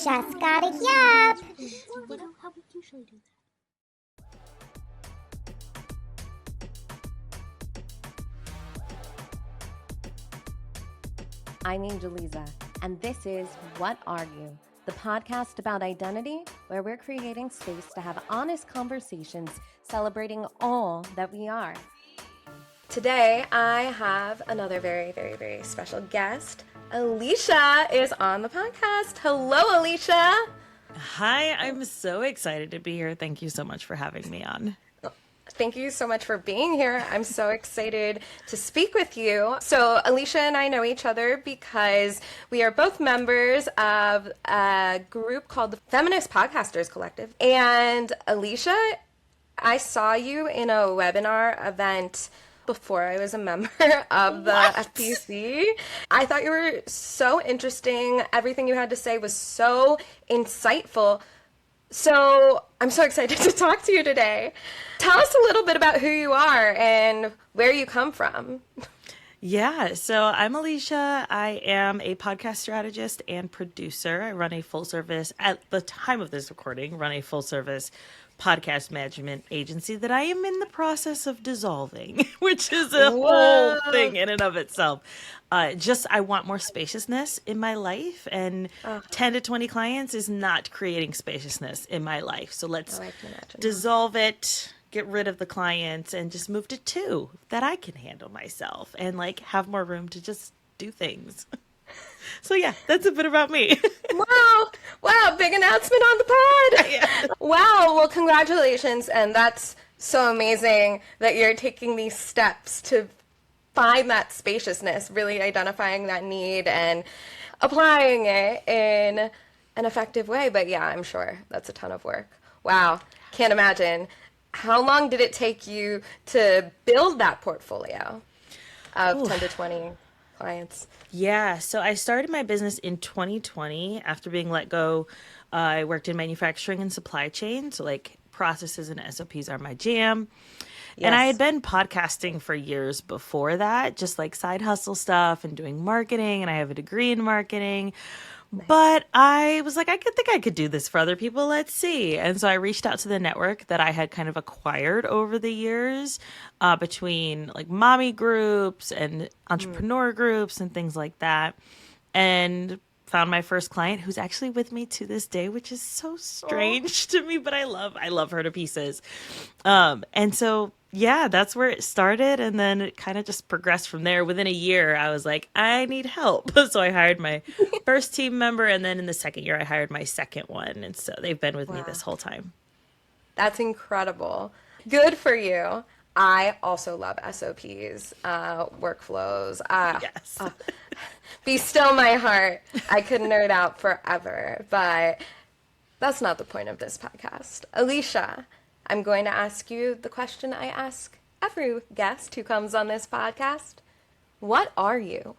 just gotta yap. How we usually do that. I'm Angeleaza, and this is What Are You? The podcast about identity, where we're creating space to have honest conversations celebrating all that we are. Today, I have another very, very, very special guest. Alesia is on the podcast. Hello, Alesia. Hi, I'm so excited to be here. Thank you so much for having me on. Thank you so much for being here. I'm so excited to speak with you. So Alesia and I know each other because we are both members of a group called the Feminist Podcasters Collective. And Alesia, I saw you in a webinar event before I was a member of the FPC. I thought you were so interesting. Everything you had to say was so insightful. So I'm so excited to talk to you today. Tell us a little bit about who you are and where you come from. Yeah, so I'm Alesia. I am a podcast strategist and producer. I run a full service, at the time of this recording, run a full service podcast management agency that I am in the process of dissolving, which is a whole thing in and of itself. I want more spaciousness in my life, and 10 to 20 clients is not creating spaciousness in my life. So let's dissolve it, get rid of the clients, and just move to 2 that I can handle myself and like have more room to just do things. So yeah, that's a bit about me. Wow, big announcement on the pod. Yeah. Wow, well, congratulations. And that's so amazing that you're taking these steps to find that spaciousness, really identifying that need and applying it in an effective way. But yeah, I'm sure that's a ton of work. Wow, can't imagine. How long did it take you to build that portfolio of 10 to 20 clients? Yeah, so I started my business in 2020 after being let go. I worked in manufacturing and supply chain, so like processes and SOPs are my jam. Yes. And I had been podcasting for years before that, just like side hustle stuff and doing marketing, and I have a degree in marketing. Nice. But I was like, think I could do this for other people. Let's see. And so I reached out to the network that I had kind of acquired over the years between like mommy groups and entrepreneur groups and things like that. And found my first client who's actually with me to this day, which is so strange to me, but I love her to pieces. And so, yeah, that's where it started. And then it kind of just progressed from there. Within a year, I was like, I need help. So I hired my first team member. And then in the second year, I hired my second one. And so they've been with me this whole time. That's incredible. Good for you. I also love SOPs, workflows. Yes. Be still my heart. I could nerd out forever, but that's not the point of this podcast. Alesia, I'm going to ask you the question I ask every guest who comes on this podcast. What are you?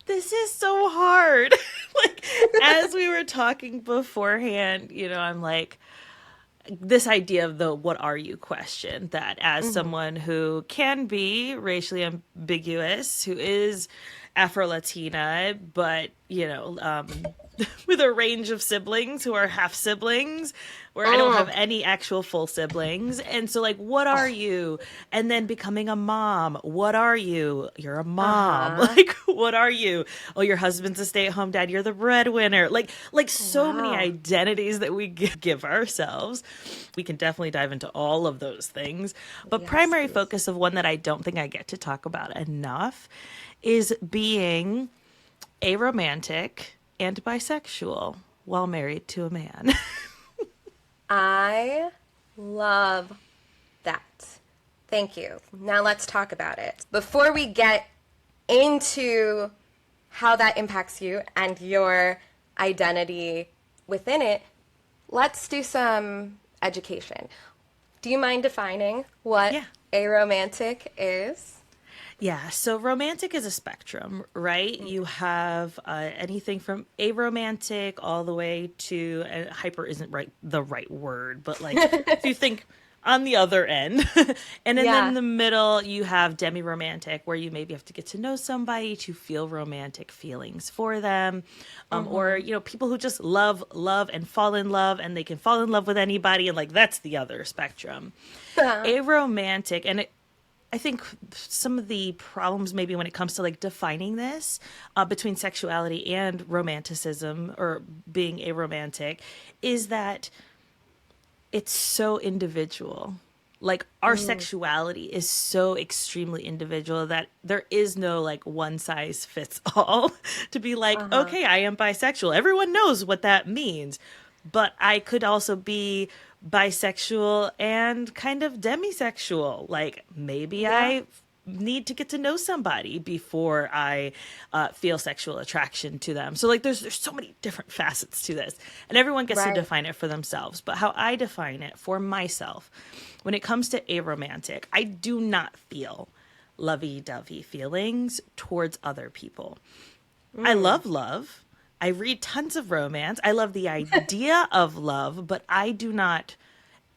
This is so hard. Like, as we were talking beforehand, I'm like, this idea of the what are you question, that as someone who can be racially ambiguous, who is Afro-Latina, but, with a range of siblings who are half siblings, where I don't have any actual full siblings. And so like, what are you? And then becoming a mom. What are you? You're a mom. Like, what are you? Oh, your husband's a stay-at-home dad. You're the breadwinner. Like so many identities that we give ourselves. We can definitely dive into all of those things. But primary focus of one that I don't think I get to talk about enough is being aromantic and bisexual while married to a man. I love that. Thank you. Now let's talk about it. Before we get into how that impacts you and your identity within it, let's do some education. Do you mind defining what aromantic is? Yeah, so romantic is a spectrum, right? You have anything from aromantic all the way to hyper isn't the right word, but like if you think on the other end. And then Yeah. in the middle, you have demi-romantic, where you maybe have to get to know somebody to feel romantic feelings for them. Or, people who just love and fall in love, and they can fall in love with anybody. And like, that's the other spectrum. Aromantic, and I think some of the problems maybe when it comes to like defining this between sexuality and romanticism or being aromantic is that it's so individual. Like our sexuality is so extremely individual that there is no like one size fits all to be like, okay, I am bisexual. Everyone knows what that means. But I could also be bisexual and kind of demisexual. Like maybe I need to get to know somebody before I feel sexual attraction to them. So like there's so many different facets to this, and everyone gets to define it for themselves. But how I define it for myself, when it comes to aromantic, I do not feel lovey-dovey feelings towards other people. I love love. I read tons of romance. I love the idea of love, but I do not,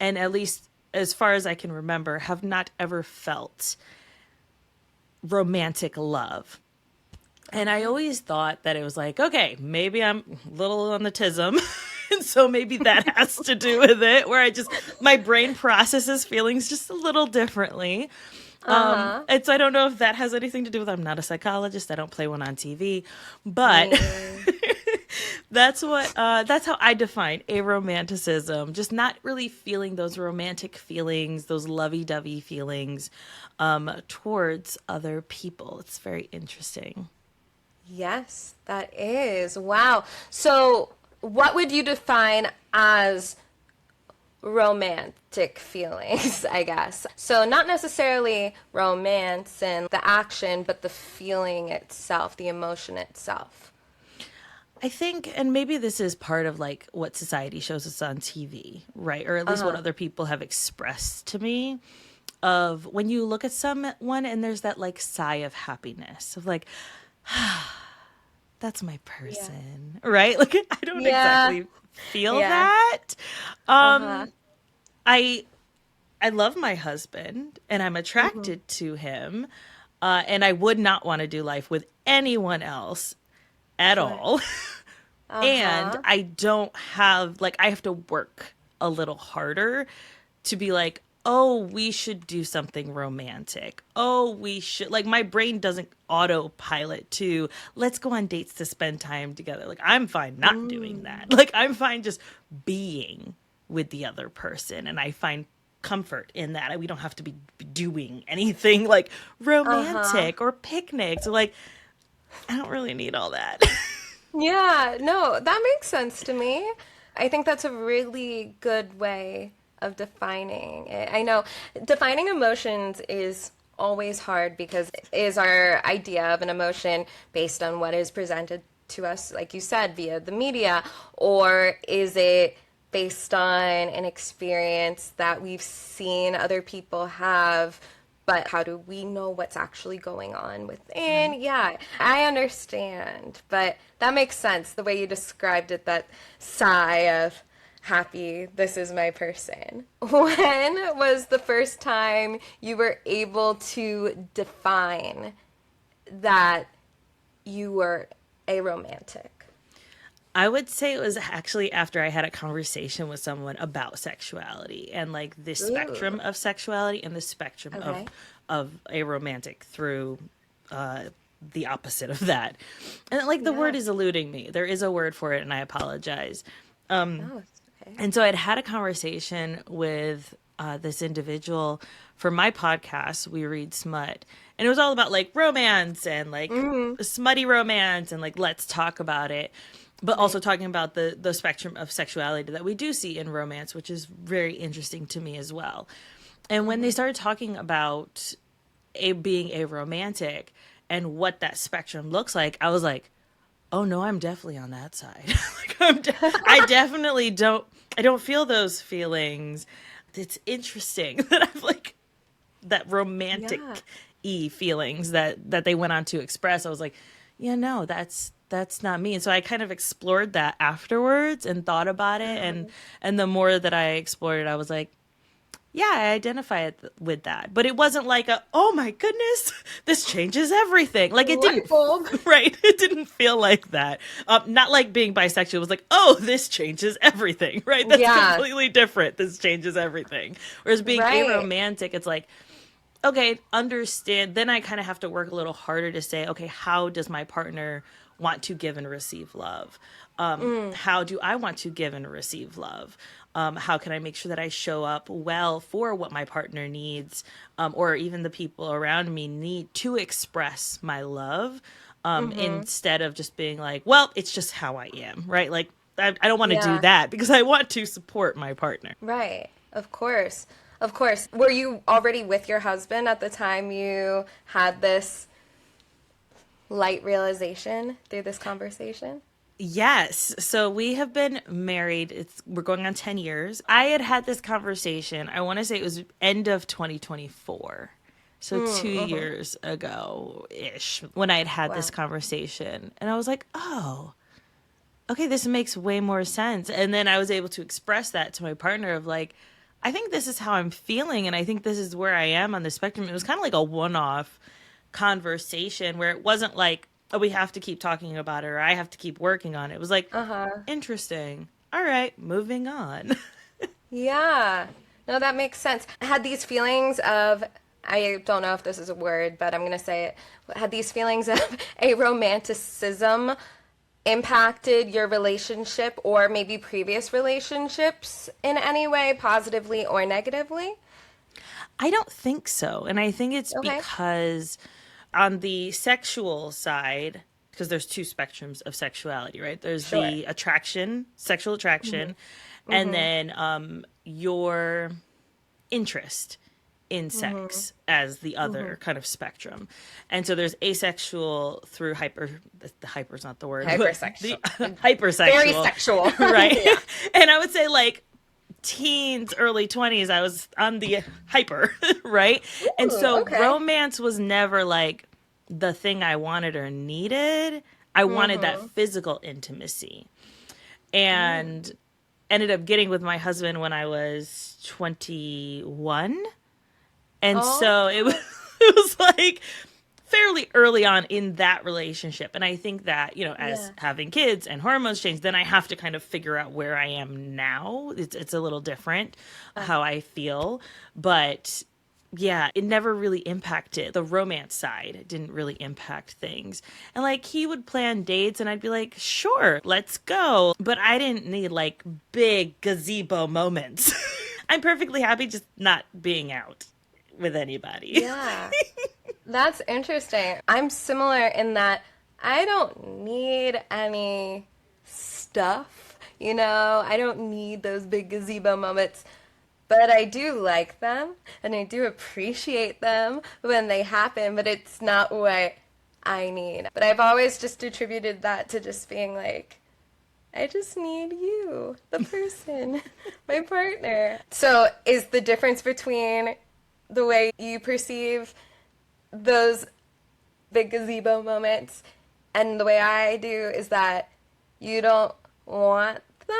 and at least as far as I can remember, have not ever felt romantic love. And I always thought that it was like, okay, maybe I'm a little on the tism. And so maybe that has to do with it, where my brain processes feelings just a little differently. And so I don't know if that has anything to do with, I'm not a psychologist. I don't play one on TV, but that's how I define aromanticism. Just not really feeling those romantic feelings, those lovey-dovey feelings towards other people. It's very interesting. Yes, that is. Wow. So what would you define as romantic feelings, I guess? So not necessarily romance and the action, but the feeling itself, the emotion itself. I think, and maybe this is part of like what society shows us on TV, right? Or at least what other people have expressed to me, of when you look at someone and there's that like sigh of happiness of like, that's my person, right? Like I don't exactly feel that. I love my husband and I'm attracted to him, and I would not want to do life with anyone else at all. And I don't have, like, I have to work a little harder to be like, oh, we should do something romantic. Oh, we should, like, my brain doesn't autopilot to, let's go on dates to spend time together. Like, I'm fine not doing that. Like, I'm fine just being with the other person. And I find comfort in that. We don't have to be doing anything like romantic or picnics. Like, I don't really need all that. Yeah, no, that makes sense to me. I think that's a really good way of defining it. I know defining emotions is always hard because it is our idea of an emotion based on what is presented to us, like you said, via the media, or is it based on an experience that we've seen other people have, but how do we know what's actually going on within? Yeah, I understand, but that makes sense, the way you described it, that sigh of happy, this is my person. When was the first time you were able to define that you were aromantic? I would say it was actually after I had a conversation with someone about sexuality and like the spectrum of sexuality and the spectrum of aromantic through the opposite of that. And like the word is eluding me. There is a word for it and I apologize. And so I'd had a conversation with this individual for my podcast, We Read Smut. And it was all about like romance and like smutty romance and like, let's talk about it. But also talking about the spectrum of sexuality that we do see in romance, which is very interesting to me as well. And when they started talking about being aromantic and what that spectrum looks like, I was like, oh no, I'm definitely on that side. Like I definitely don't feel those feelings. It's interesting that I've like that romantic-y feelings that they went on to express. I was like, yeah, no, that's not me. And so I kind of explored that afterwards and thought about it. And the more that I explored it, I was like, yeah, I identify with that. But it wasn't like oh my goodness, this changes everything. Like it didn't, right? It didn't feel like that. Not like being bisexual was like, oh, this changes everything, right? That's completely different. This changes everything. Whereas being aromantic, it's like, okay, understand. Then I kind of have to work a little harder to say, okay, how does my partner want to give and receive love? How do I want to give and receive love? How can I make sure that I show up well for what my partner needs, or even the people around me need to express my love, instead of just being like, well, it's just how I am, right? Like, I don't want to do that because I want to support my partner. Right. Of course. Of course. Were you already with your husband at the time you had this light realization through this conversation? Yes. So we have been married. We're going on 10 years. I had this conversation, I want to say it was end of 2024. So 2 years ago-ish when I had this conversation. And I was like, oh, okay, this makes way more sense. And then I was able to express that to my partner of like, I think this is how I'm feeling. And I think this is where I am on the spectrum. It was kind of like a one-off conversation where it wasn't like, oh, we have to keep talking about it or I have to keep working on it. It was like, interesting. All right, moving on. Yeah. No, that makes sense. I had these feelings of, I don't know if this is a word, but I'm going to say it. Had these feelings of aromanticism impacted your relationship or maybe previous relationships in any way, positively or negatively? I don't think so. And I think it's because on the sexual side, because there's two spectrums of sexuality, right? There's the attraction, sexual attraction, and then your interest in sex as the other kind of spectrum. And so there's asexual through the hyper's not the word. Hypersexual. Hypersexual. Very sexual. Right? Yeah. And I would say like teens, early 20s, I was on the hyper, right? Ooh, and so romance was never like the thing I wanted or needed. I wanted that physical intimacy. And ended up getting with my husband when I was 21. And so it was like fairly early on in that relationship. And I think that, you know, as having kids and hormones change, then I have to kind of figure out where I am now. It's a little different how I feel. But yeah, it never really impacted the romance side. It didn't really impact things. And like he would plan dates and I'd be like, sure, let's go. But I didn't need like big gazebo moments. I'm perfectly happy just not being out with anybody. Yeah. That's interesting. I'm similar in that I don't need any stuff, you know? I don't need those big gazebo moments, but I do like them and I do appreciate them when they happen, but it's not what I need. But I've always just attributed that to just being like, I just need you, the person, my partner. So is the difference between the way you perceive those big gazebo moments and the way I do is that you don't want them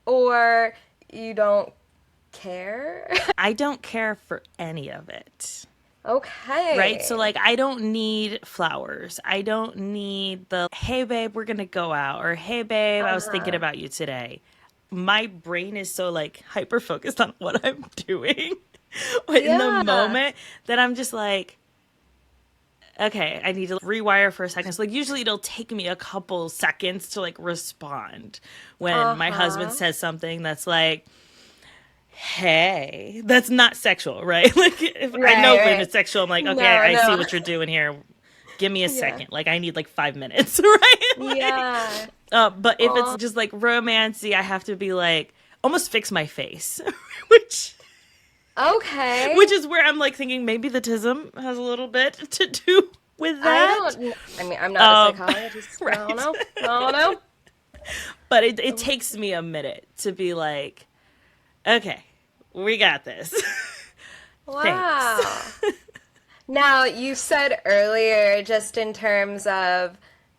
or you don't care? I don't care for any of it. Okay. Right? So, like, I don't need flowers. I don't need the, hey, babe, we're going to go out. Or, hey, babe, I was thinking about you today. My brain is so, like, hyper-focused on what I'm doing in the moment that I'm just like, okay, I need to rewire for a second. So, like, usually it'll take me a couple seconds to, like, respond when my husband says something that's like, hey, that's not sexual, right? Like, if I know when it's sexual, I'm like, okay, I see what you're doing here. Give me a second. Like, I need like 5 minutes, right? Like, but if it's just like romancy, I have to be like, almost fix my face, which is where I'm like thinking maybe the tism has a little bit to do with that. I mean, I'm not a psychologist. Right. I don't know. But it takes me a minute to be like, okay, we got this. Wow. Thanks. Now, you said earlier, just in terms of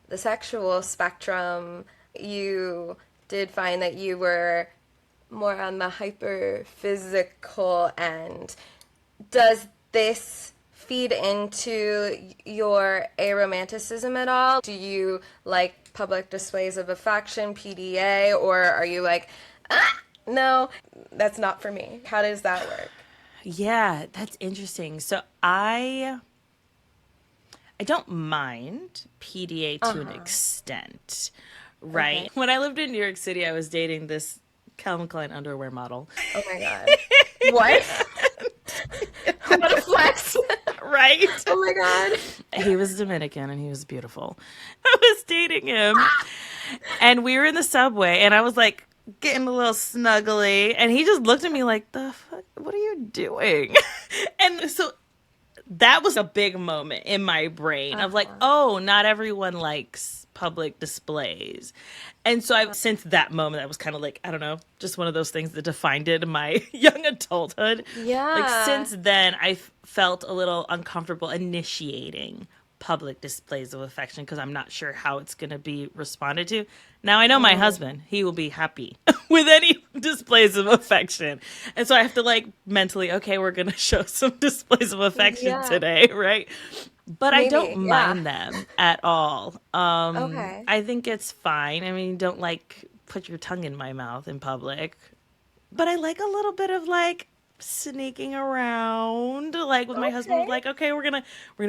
the sexual spectrum, you did find that you were more on the hyper physical end. Does this feed into your aromanticism at all? Do you like public displays of affection, PDA, or are you like, no, that's not for me? How does that work? Yeah, that's interesting. So I don't mind PDA to an extent, right? Okay. When I lived in New York City, I was dating this Calvin Klein underwear model. Oh my God. What? What a flex. Right? Oh my God. He was Dominican and he was beautiful. I was dating him and we were in the subway and I was like getting a little snuggly and he just looked at me like, the fuck, what are you doing? And so that was a big moment in my brain of like, oh, not everyone likes public displays. And so since that moment, I was kind of like, I don't know, just one of those things that defined it in my young adulthood. Yeah. Like since then, I felt a little uncomfortable initiating public displays of affection because I'm not sure how it's going to be responded to. Now I know my husband, he will be happy with any displays of affection. And so I have to like mentally, okay, we're going to show some displays of affection today, right? But maybe, I don't mind them at all. Okay. I think it's fine. I mean, don't like put your tongue in my mouth in public. But I like a little bit of like sneaking around, like with my husband, like, okay, we're gonna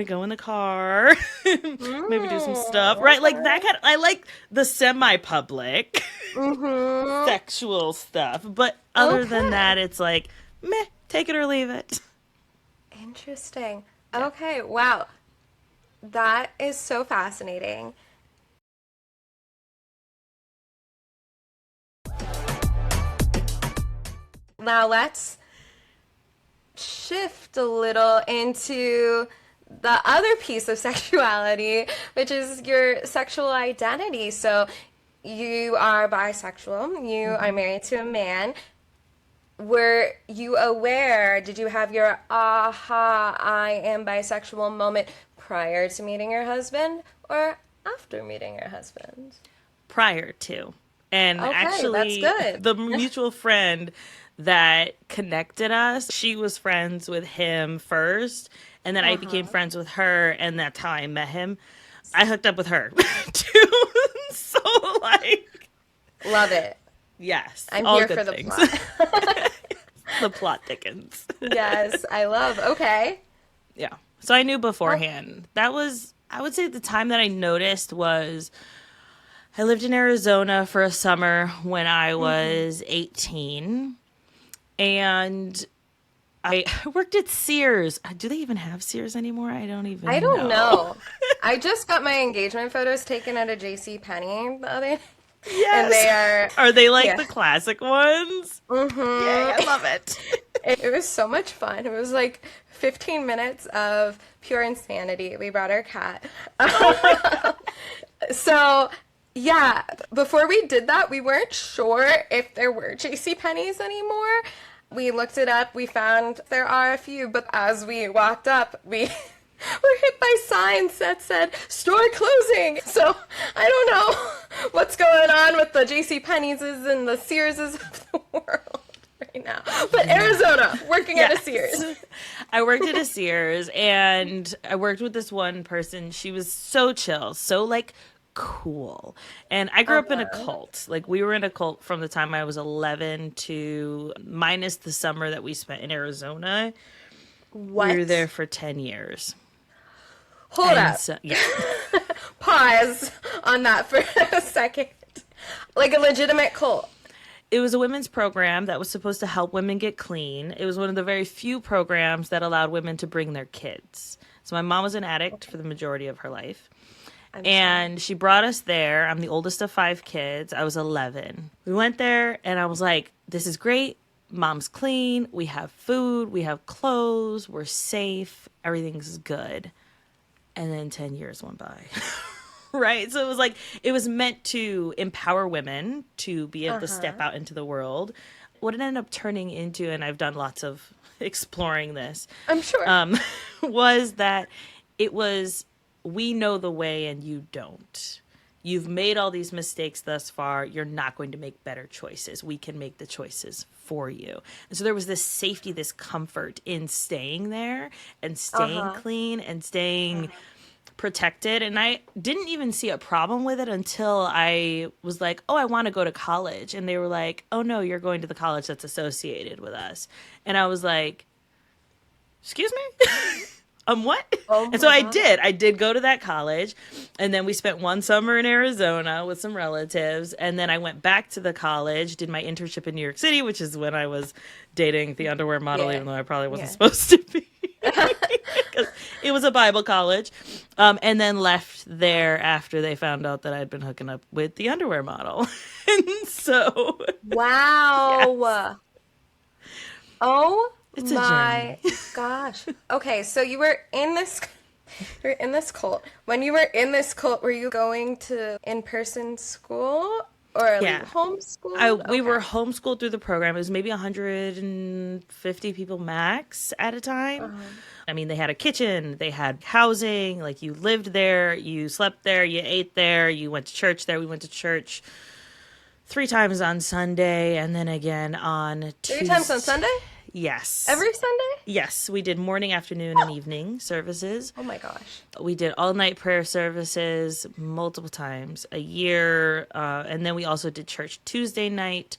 go in the car, maybe do some stuff, right? Like that kind of, I like the semi-public sexual stuff. But other than that, it's like, meh, take it or leave it. Interesting. Yeah. Okay, wow. That is so fascinating. Now let's shift a little into the other piece of sexuality, which is your sexual identity. So you are bisexual, you are married to a man. Were you aware, did you have your aha, I am bisexual moment prior to meeting your husband or after meeting your husband? Prior to. And okay, actually, that's good. The mutual friend that connected us, she was friends with him first, and then I became friends with her, and that's how I met him. I hooked up with her, too. So, like... Love it. Yes. I'm here for the plot. The plot thickens. Yes, I love. Okay. Yeah. So I knew beforehand. That was, I would say the time that I noticed was I lived in Arizona for a summer when I was 18. And I worked at Sears. Do they even have Sears anymore? I don't know. I just got my engagement photos taken at a JCPenney the other day. Yes. And are they like the classic ones? Mm-hmm. Yeah, I love it. It was so much fun. It was like 15 minutes of pure insanity. We brought our cat. So, yeah, before we did that, we weren't sure if there were JCPenney's anymore. We looked it up. We found there are a few, but as we walked up, we were hit by signs that said, store closing. So I don't know what's going on with the JCPenney's and the Searses of the world right now. But Arizona, working at a Sears. I worked at a Sears, and I worked with this one person. She was so chill, so like cool. And I grew up in a cult. Like we were in a cult from the time I was 11 to minus the summer that we spent in Arizona. What? We were there for 10 years. Hold up. So, yeah. Pause on that for a second. Like a legitimate cult. It was a women's program that was supposed to help women get clean. It was one of the very few programs that allowed women to bring their kids. So my mom was an addict for the majority of her life. And she brought us there. I'm the oldest of 5 kids. I was 11. We went there and I was like, this is great. Mom's clean. We have food. We have clothes. We're safe. Everything's good. And then 10 years went by. Right? So it was like, it was meant to empower women to be able to step out into the world. What it ended up turning into, and I've done lots of exploring this. I'm sure. Was that it was, we know the way and you don't. you've made all these mistakes thus far. You're not going to make better choices. We can make the choices for you. And so there was this safety, this comfort in staying there and staying clean and staying protected. And I didn't even see a problem with it until I was like, oh, I want to go to college. And they were like, oh, no, you're going to the college that's associated with us. And I was like, excuse me? What? Oh and so God. I did go to that college, and then we spent one summer in Arizona with some relatives, and then I went back to the college, did my internship in New York City, which is when I was dating the underwear model, even though I probably wasn't supposed to be, because it was a Bible college, and then left there after they found out that I'd been hooking up with the underwear model. And so wow. Oh It's a my gosh. Okay, so you were in this cult. When you were in this cult, were you going to in-person school or like homeschool? We were homeschooled through the program. It was maybe 150 people max at a time. I mean, they had a kitchen, they had housing, like you lived there, you slept there, you ate there, you went to church there. We went to church 3 times on Sunday and then again on Tuesday. 3 times on Sunday? Yes. Every Sunday? Yes. We did morning, afternoon, and evening services. Oh my gosh. We did all-night prayer services multiple times a year. And then we also did church Tuesday night,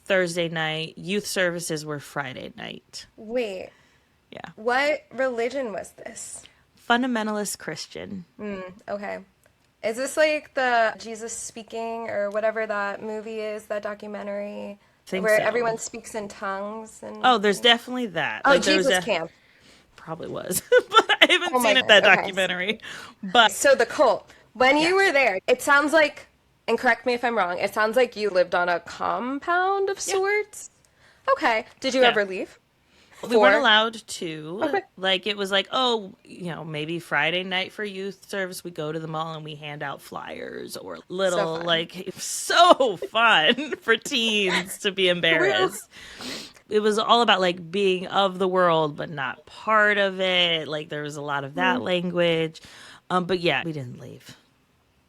Thursday night. Youth services were Friday night. Wait. Yeah. What religion was this? Fundamentalist Christian. Okay. Is this like the Jesus Speaking or whatever that movie is, that documentary? Where so. everyone speaks in tongues and Oh, there's definitely that. Oh, Jesus Camp. Probably was. But I haven't seen it, that documentary. But So the cult, when you were there, it sounds like, and correct me if I'm wrong, it sounds like you lived on a compound of sorts. Okay. Did you ever leave? we weren't allowed to. Okay. Like, it was like, oh, you know, maybe Friday night for youth service, we go to the mall and we hand out flyers or little, so fun for teens to be embarrassed. It was all about, like, being of the world, but not part of it. Like, there was a lot of that language. But yeah, we didn't leave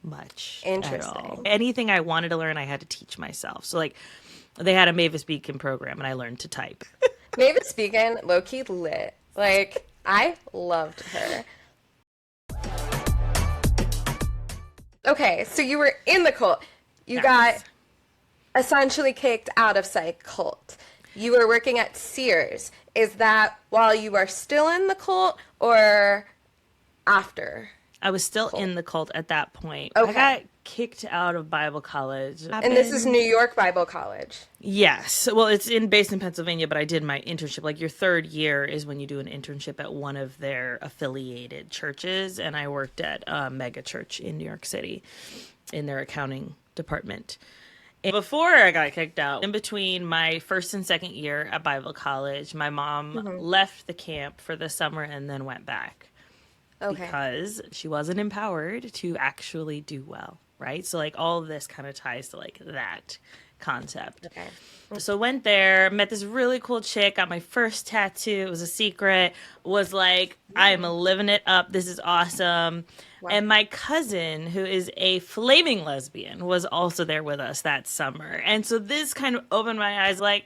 much at all. Anything I wanted to learn, I had to teach myself. So, like, they had a Mavis Beacon program, and I learned to type. Mavis Beacon, low-key lit. Like, I loved her. Okay, so you were in the cult. You got essentially kicked out of psych cult. You were working at Sears. Is that while you were still in the cult or after? I was still in the cult at that point. Okay. I got kicked out of Bible college. And this is New York Bible College? Yes. Well, it's based in Pennsylvania, but I did my internship. Like, your third year is when you do an internship at one of their affiliated churches. And I worked at a mega church in New York City in their accounting department. And before I got kicked out, in between my first and second year at Bible college, my mom left the camp for the summer and then went back. Okay. Because she wasn't empowered to actually do well, right? So, like, all of this kind of ties to, like, that concept. Okay. So went there, met this really cool chick, got my first tattoo. It was a secret. Was like, I'm living it up. This is awesome. Wow. And my cousin, who is a flaming lesbian, was also there with us that summer. And so this kind of opened my eyes, like,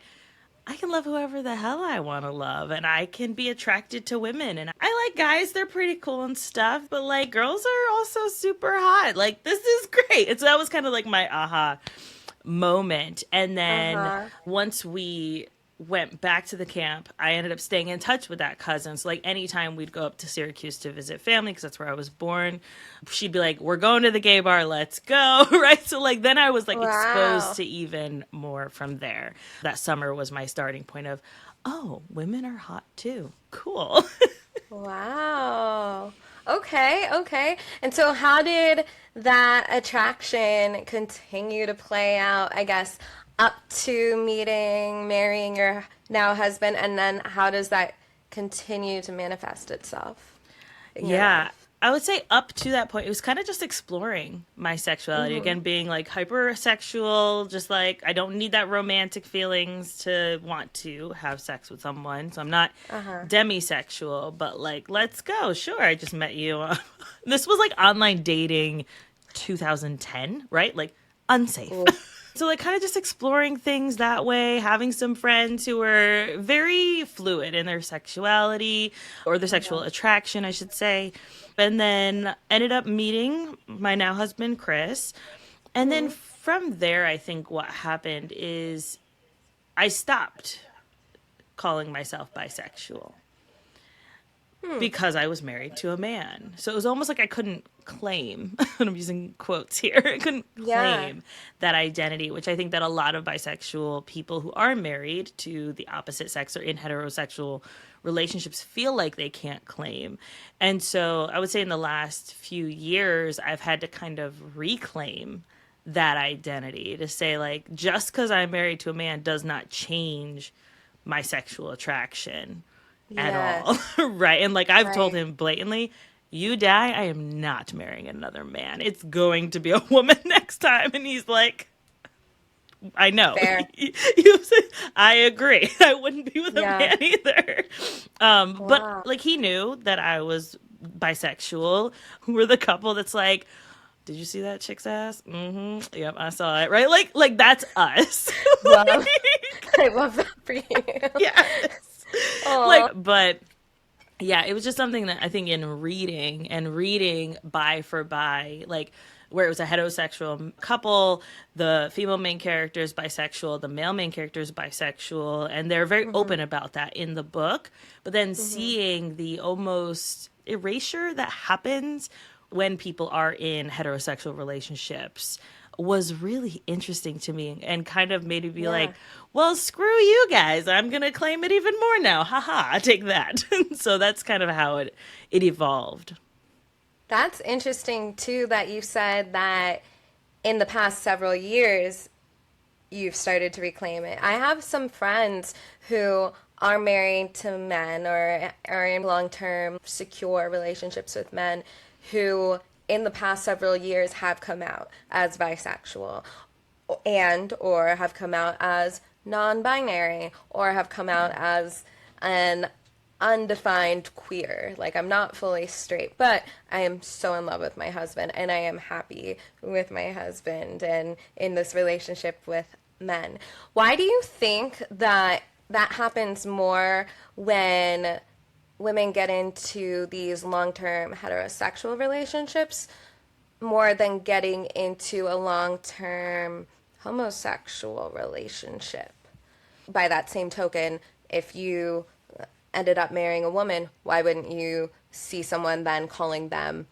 I can love whoever the hell I want to love, and I can be attracted to women. And I like guys, they're pretty cool and stuff, but, like, girls are also super hot. Like, this is great. And so that was kind of like my aha moment. And then once we went back to the camp, I ended up staying in touch with that cousin. So, like, anytime we'd go up to Syracuse to visit family, because that's where I was born, she'd be like, we're going to the gay bar, let's go, right? So, like, then I was, like, exposed to even more from there. That summer was my starting point of, oh, women are hot too. Cool. Wow. Okay. And so how did that attraction continue to play out, I guess, up to marrying your now husband, and then how does that continue to manifest itself in your life? I would say up to that point, it was kind of just exploring my sexuality. Again, being, like, hypersexual, just, like, I don't need that romantic feelings to want to have sex with someone. So I'm not demisexual, but, like, let's go. Sure, I just met you. This was, like, online dating 2010, right? Like unsafe. Ooh. So like kind of just exploring things that way, having some friends who were very fluid in their sexuality or their sexual attraction, I should say. And then ended up meeting my now husband, Chris. And then from there, I think what happened is I stopped calling myself bisexual because I was married to a man. So it was almost like I couldn't claim, and I'm using quotes here, I couldn't claim that identity, which I think that a lot of bisexual people who are married to the opposite sex or in heterosexual relationships feel like they can't claim. And so I would say in the last few years, I've had to kind of reclaim that identity to say, like, just because I'm married to a man does not change my sexual attraction at all. Right. And like I've told him blatantly, you die, I am not marrying another man. It's going to be a woman next time. And he's like, I know. Fair. I agree. I wouldn't be with a man either. But like he knew that I was bisexual. We're the couple that's like, did you see that chick's ass? Mm-hmm. Yep, I saw it. Right? Like that's us. Wow. I love that for you. Yes. Like, but yeah, it was just something that I think in reading bi for bi, like where it was a heterosexual couple, the female main character is bisexual, the male main character is bisexual, and they're very open about that in the book. But then seeing the almost erasure that happens when people are in heterosexual relationships was really interesting to me and kind of made me be like, well, screw you guys. I'm going to claim it even more now. Haha, I take that. So that's kind of how it evolved. That's interesting, too, that you said that in the past several years, you've started to reclaim it. I have some friends who are married to men or are in long-term secure relationships with men who in the past several years have come out as bisexual and or have come out as non-binary or have come out as an undefined queer. Like, I'm not fully straight, but I am so in love with my husband and I am happy with my husband and in this relationship with men. Why do you think that that happens more when women get into these long-term heterosexual relationships more than getting into a long-term homosexual relationship? By that same token, if you ended up marrying a woman, why wouldn't you see someone then calling them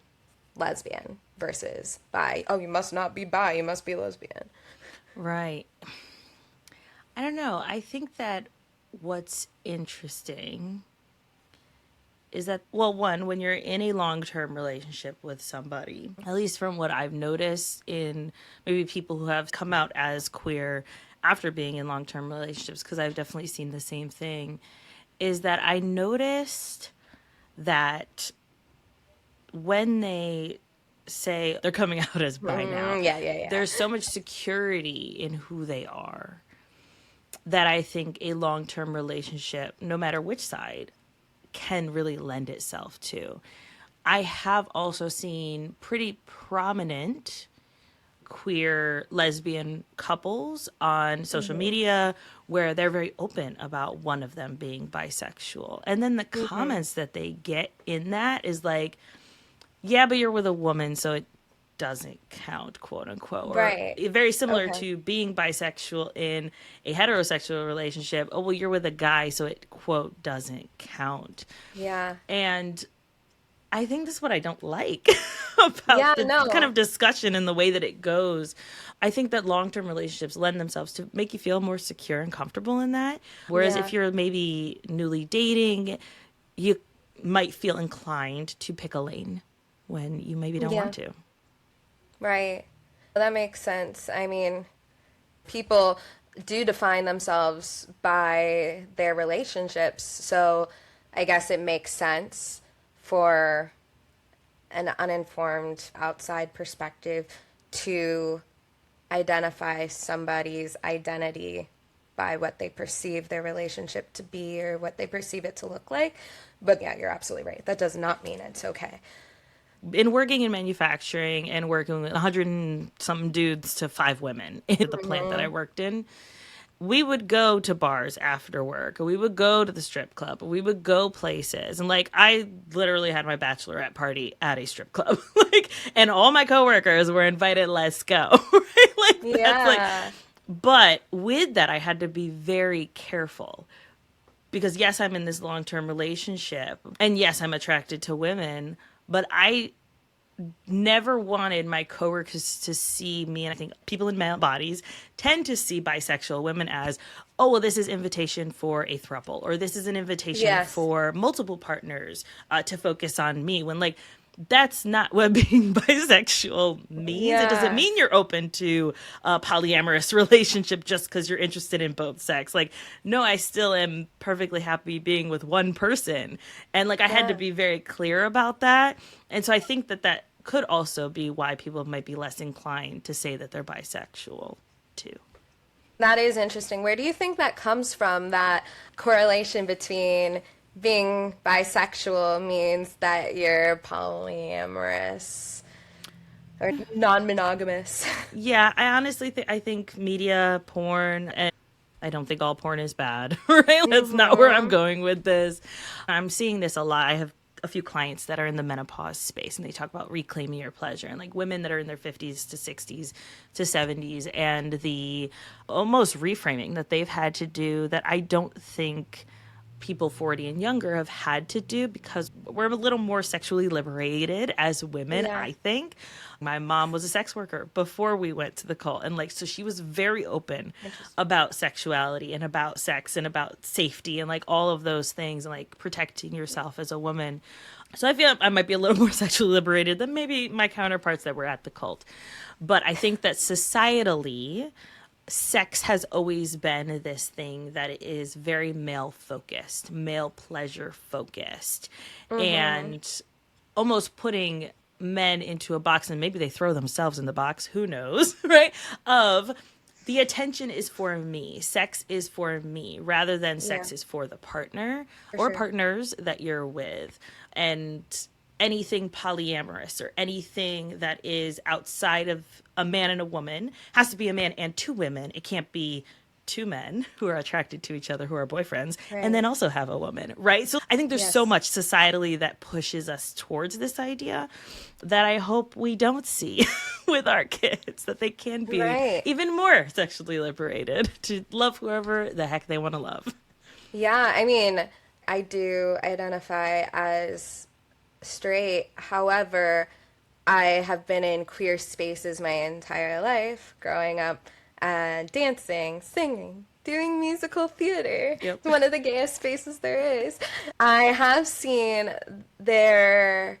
lesbian versus bi? Oh, you must not be bi, you must be lesbian. Right. I don't know. I think that what's interesting is that, well, one, when you're in a long-term relationship with somebody, at least from what I've noticed in maybe people who have come out as queer after being in long-term relationships, because I've definitely seen the same thing, is that I noticed that when they say they're coming out as bi now, there's so much security in who they are that I think a long-term relationship, no matter which side, can really lend itself to. I have also seen pretty prominent queer lesbian couples on social media where they're very open about one of them being bisexual. And then the comments that they get in that is like, yeah, but you're with a woman, so it doesn't count, quote unquote. Right. Or very similar to being bisexual in a heterosexual relationship. Oh, well, you're with a guy, so it, quote, doesn't count. Yeah. And I think that's what I don't like about the kind of discussion and the way that it goes. I think that long-term relationships lend themselves to make you feel more secure and comfortable in that. Whereas if you're maybe newly dating, you might feel inclined to pick a lane when you maybe don't want to. Right. That makes sense. I mean, people do define themselves by their relationships, so I guess it makes sense for an uninformed outside perspective to identify somebody's identity by what they perceive their relationship to be or what they perceive it to look like. But yeah, you're absolutely right. That does not mean it's okay. in working in manufacturing and working with 100 and some dudes to 5 women in the plant that I worked in, we would go to bars after work, or we would go to the strip club, or we would go places. And like, I literally had my bachelorette party at a strip club, like, and all my coworkers were invited, let's go. Right? Like, that's like, but with that, I had to be very careful because yes, I'm in this long-term relationship and yes, I'm attracted to women, but I never wanted my coworkers to see me, and I think people in male bodies tend to see bisexual women as, oh, well, this is invitation for a throuple, or this is an invitation for multiple partners to focus on me, when like that's not what being bisexual means. It doesn't mean you're open to a polyamorous relationship just because you're interested in both sex. Like, no, I still am perfectly happy being with one person. And like, I had to be very clear about that. And so I think that that could also be why people might be less inclined to say that they're bisexual too. That is interesting. Where do you think that comes from, that correlation between being bisexual means that you're polyamorous or non-monogamous? Yeah, I honestly I think media, porn, and I don't think all porn is bad, right? That's not where I'm going with this. I'm seeing this a lot. I have a few clients that are in the menopause space, and they talk about reclaiming your pleasure, and like women that are in their 50s to 60s to 70s, and the almost reframing that they've had to do that I don't think people 40 and younger have had to do, because we're a little more sexually liberated as women, I think. My mom was a sex worker before we went to the cult, and like, so she was very open about sexuality and about sex and about safety and like all of those things, and like protecting yourself as a woman. So I feel I might be a little more sexually liberated than maybe my counterparts that were at the cult. But I think that societally, sex has always been this thing that is very male focused, male pleasure focused, and almost putting men into a box, and maybe they throw themselves in the box, who knows, right? Of the attention is for me, sex is for me, rather than sex is for the partner or partners that you're with. And anything polyamorous or anything that is outside of a man and a woman has to be a man and 2 women. It can't be 2 men who are attracted to each other, who are boyfriends, and then also have a woman, right? So I think there's so much societally that pushes us towards this idea that I hope we don't see with our kids, that they can be even more sexually liberated to love whoever the heck they want to love. Yeah, I mean, I do identify as straight. However, I have been in queer spaces my entire life, growing up and dancing, singing, doing musical theater. It's one of the gayest spaces there is. I have seen there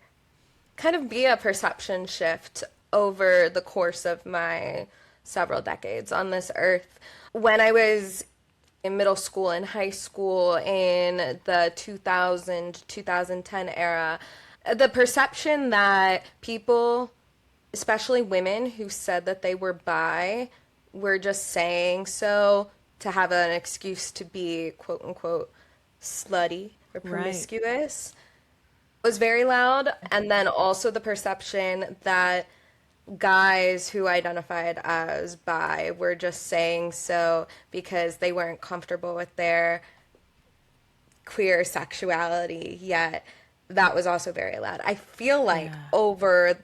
kind of be a perception shift over the course of my several decades on this earth. When I was in middle school and high school in the 2010 era, the perception that people, especially women who said that they were bi, were just saying so to have an excuse to be quote unquote slutty or promiscuous was very loud. And then also the perception that guys who identified as bi were just saying so because they weren't comfortable with their queer sexuality yet. That was also very loud. I feel like over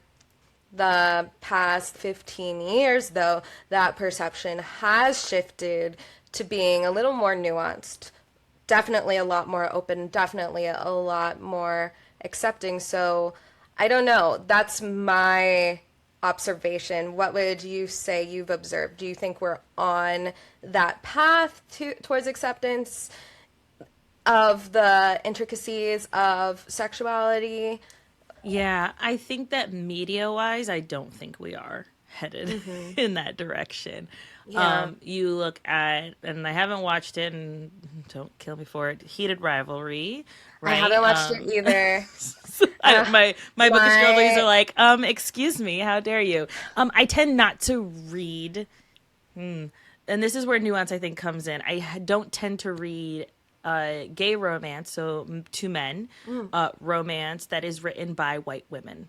the past 15 years, though, that perception has shifted to being a little more nuanced, definitely a lot more open, definitely a lot more accepting. So I don't know. That's my observation. What would you say you've observed? Do you think we're on that path towards acceptance of the intricacies of sexuality? Yeah, I think that media-wise, I don't think we are headed in that direction. You look at, and I haven't watched it, and don't kill me for it, Heated Rivalry, right? I haven't watched it either. My bookish girlies are like, excuse me, how dare you? I tend not to read, and this is where nuance, I think, comes in. I don't tend to read gay romance, so 2 men, romance that is written by white women.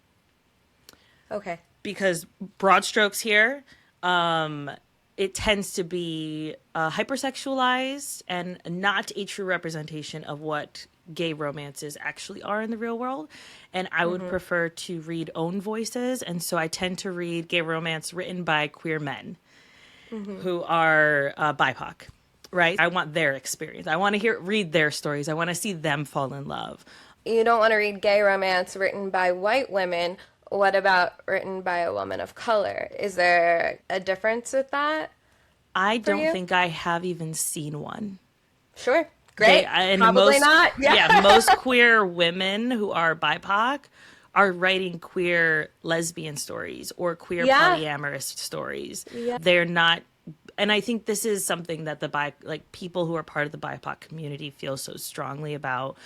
Okay. Because broad strokes here, it tends to be hypersexualized and not a true representation of what gay romances actually are in the real world. And I would prefer to read own voices. And so I tend to read gay romance written by queer men who are BIPOC, right? I want their experience. I want to read their stories. I want to see them fall in love. You don't want to read gay romance written by white women. What about written by a woman of color? Is there a difference with that? I don't think I have even seen one. Sure. Great. Probably not. Yeah, most queer women who are BIPOC are writing queer lesbian stories or queer polyamorous stories. Yeah. They're not, and I think this is something that people who are part of the BIPOC community feel so strongly about,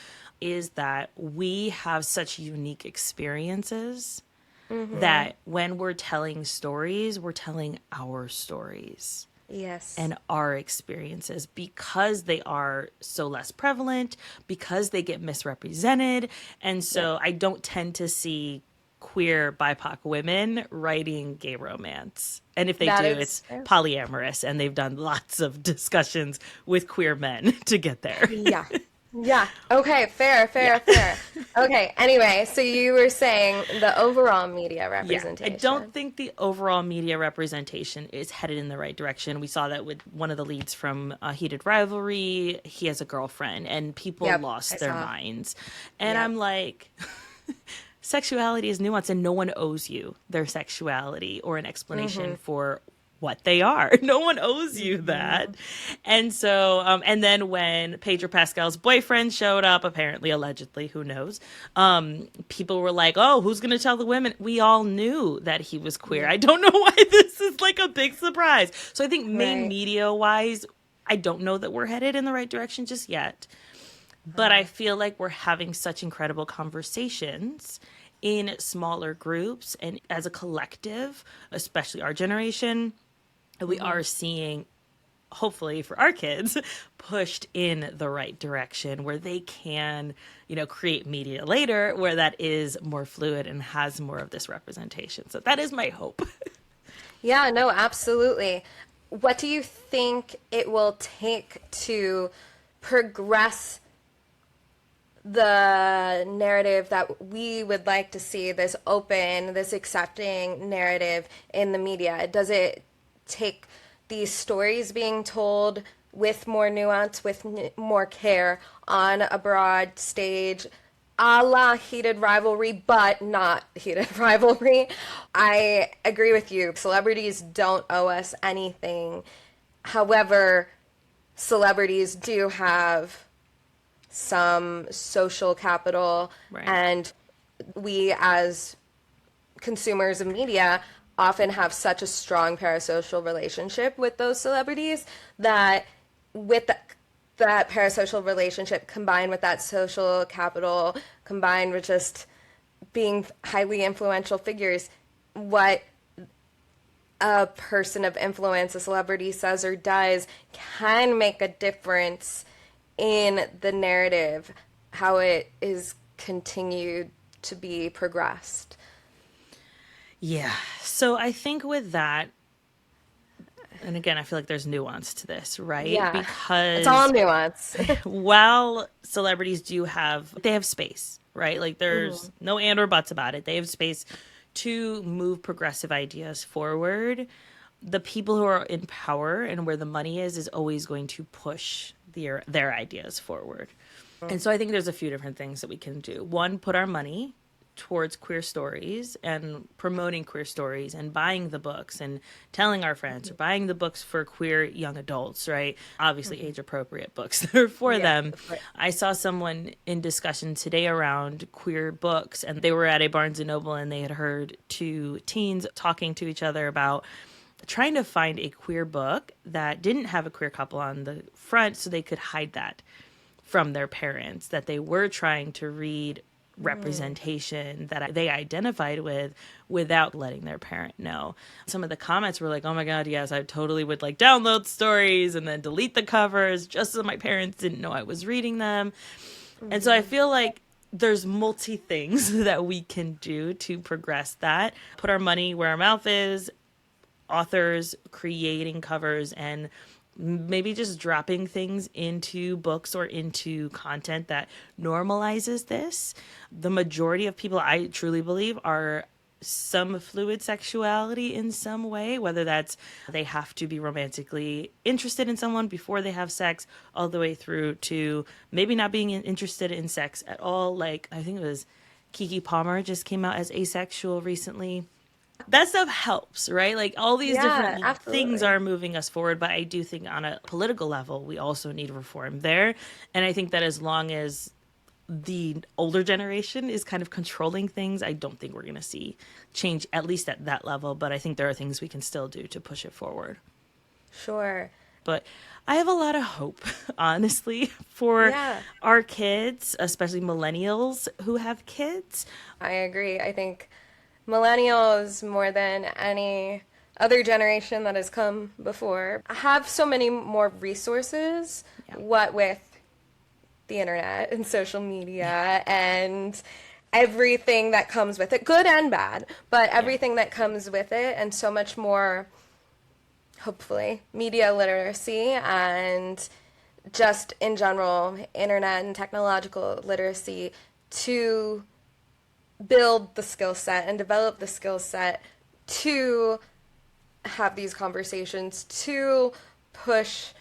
is that we have such unique experiences that when we're telling stories, we're telling our stories. Yes. And our experiences, because they are so less prevalent, because they get misrepresented. And so I don't tend to see queer BIPOC women writing gay romance. And if they it's polyamorous, and they've done lots of discussions with queer men to get there. Yeah. Yeah. Okay. Fair. Okay. Anyway, so you were saying the overall media representation. I don't think the overall media representation is headed in the right direction. We saw that with one of the leads from Heated Rivalry. He has a girlfriend, and people lost their minds. And I'm like, sexuality is nuanced, and no one owes you their sexuality or an explanation for what they are. No one owes you that. And so, and then when Pedro Pascal's boyfriend showed up, apparently, allegedly, who knows, people were like, oh, who's going to tell the women? We all knew that he was queer. I don't know why this is like a big surprise. So I think main media wise, I don't know that we're headed in the right direction just yet. But I feel like we're having such incredible conversations in smaller groups and as a collective, especially our generation. We are seeing, hopefully for our kids, pushed in the right direction where they can, create media later where that is more fluid and has more of this representation. So that is my hope. Yeah, no, absolutely. What do you think it will take to progress the narrative that we would like to see, this open, this accepting narrative in the media? Does it take these stories being told with more nuance, with more care on a broad stage, a la Heated Rivalry, but not Heated Rivalry? I agree with you. Celebrities don't owe us anything. However, celebrities do have some social capital, and we as consumers of media often have such a strong parasocial relationship with those celebrities that with that parasocial relationship combined with that social capital, combined with just being highly influential figures, what a person of influence, a celebrity, says or does can make a difference in the narrative, how it is continued to be progressed. Yeah. So I think with that, and again, I feel like there's nuance to this, right? Yeah. Because it's all nuance. while celebrities they have space, right? Like there's no and or buts about it. They have space to move progressive ideas forward. The people who are in power and where the money is always going to push their ideas forward. And so I think there's a few different things that we can do. One, put our money towards queer stories and promoting queer stories and buying the books and telling our friends, or buying the books for queer young adults, right? Obviously age appropriate books that are for them. Right. I saw someone in discussion today around queer books, and they were at a Barnes & Noble, and they had heard two teens talking to each other about trying to find a queer book that didn't have a queer couple on the front so they could hide that from their parents, that they were trying to read representation that they identified with without letting their parent know. Some of the comments were like, oh my God, yes, I totally would like download stories and then delete the covers just so my parents didn't know I was reading them. And so I feel like there's multi things that we can do to progress that. Put our money where our mouth is, authors creating covers and maybe just dropping things into books or into content that normalizes this. The majority of people, I truly believe, are some fluid sexuality in some way, whether that's they have to be romantically interested in someone before they have sex, all the way through to maybe not being interested in sex at all. Like, I think it was Keke Palmer just came out as asexual recently. That stuff helps, right? Like, all these different things are moving us forward. But I do think on a political level, we also need reform there. And I think that as long as the older generation is kind of controlling things, I don't think we're going to see change, at least at that level. But I think there are things we can still do to push it forward. Sure. But I have a lot of hope, honestly, for our kids, especially millennials who have kids. I agree. I think millennials, more than any other generation that has come before, have so many more resources, what with the internet and social media and everything that comes with it, good and bad, but everything that comes with it, and so much more, hopefully, media literacy and just in general internet and technological literacy to build the skill set and develop the skill set to have these conversations, to push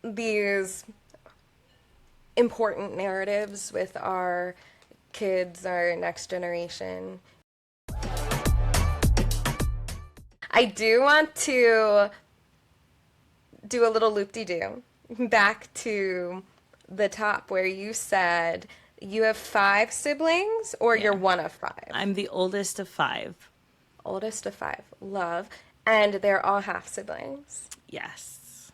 these important narratives with our kids, our next generation. I do want to do a little loop-de-doo back to the top where you said you have 5 siblings, or you're one of 5? I'm the oldest of 5. Oldest of 5. Love. And they're all half siblings? Yes.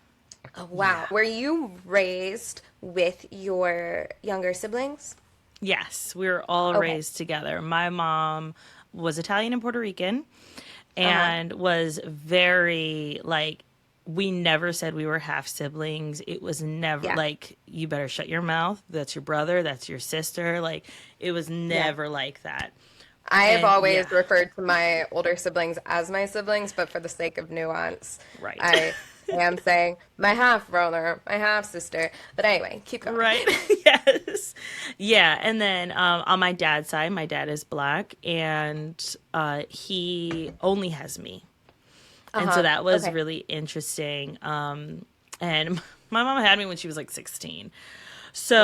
Oh, wow. Yeah. Were you raised with your younger siblings? Yes, we were all raised together. My mom was Italian and Puerto Rican and was very, like, we never said we were half siblings. It was never like, you better shut your mouth. That's your brother. That's your sister. Like, it was never like that. I have always referred to my older siblings as my siblings, but for the sake of nuance, I am saying my half brother, my half sister. But anyway, keep going. Right. Yes. Yeah. And then on my dad's side, my dad is Black, and he only has me. And so that was really interesting. And my mom had me when she was like 16. So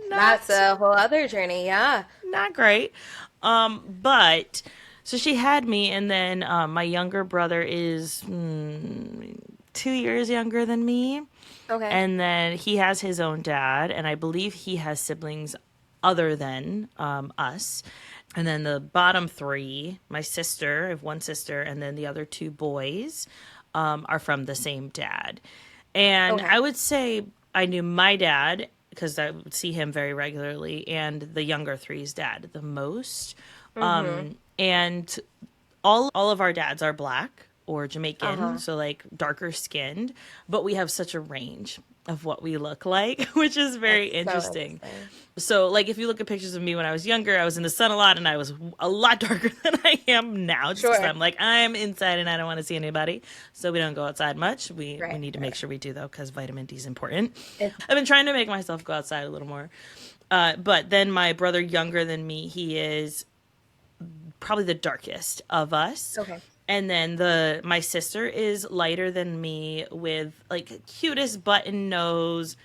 that's a whole other journey. Yeah. Not great. But so she had me, and then my younger brother is 2 years younger than me. Okay. And then he has his own dad, and I believe he has siblings other than us. And then the bottom 3, my sister, I have one sister, and then the other 2 boys are from the same dad. And I would say I knew my dad, because I would see him very regularly, and the younger 3's dad the most. And all of our dads are Black or Jamaican, so like darker skinned, but we have such a range of what we look like, which is very interesting. So like, if you look at pictures of me when I was younger, I was in the sun a lot, and I was a lot darker than I am now. Just because I'm like, I'm inside and I don't want to see anybody, so we don't go outside much. We need to make sure we do, though, because vitamin D is important. I've been trying to make myself go outside a little more. But then my brother, younger than me, he is probably the darkest of us. Okay. And then my sister is lighter than me, with like cutest button nose,